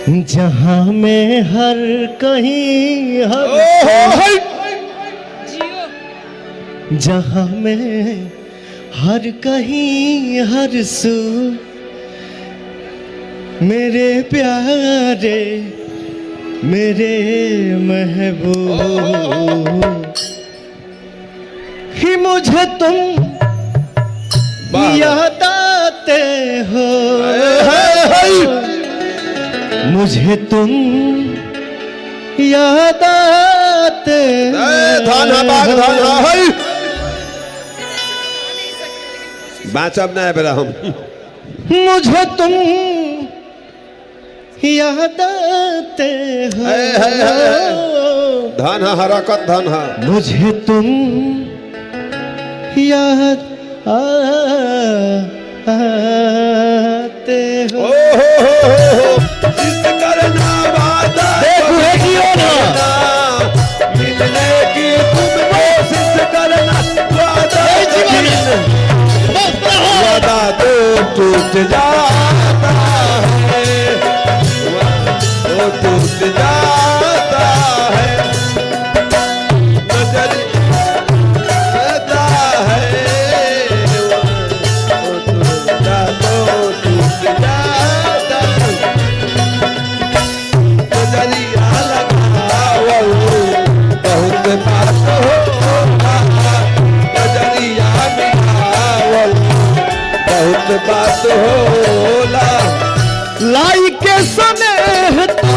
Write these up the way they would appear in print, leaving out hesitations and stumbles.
जहां में हर कहीं जहां में हर कहीं हर सू मेरे प्यारे मेरे महबूब ही मुझे तुम याद आते हो, मुझे तुम याद आते बाँचब नहीं बेरा हम मुझे तुम याद आते हो, धन हरकत धन मुझे तुम याद आते हो। करना वादा मिलने की तुम कोशिश करना, वादा तो टूट जाता है, वो टूट जाता है, नजर आता है, वो टूट जाता है, नजरिया लगाओ बहुत बात होगा, नजरिया लगाओ बहुत बात होला। लाई के सने तू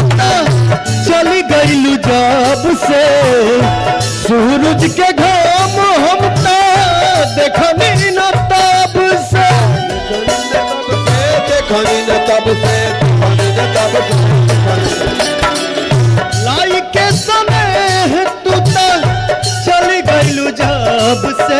चली गईलू जब से, सूरज के घाम हम देखनी न तब से, देखनी न तब से, देखनी न तब से, लाई के सने तू चली गईलू जब से,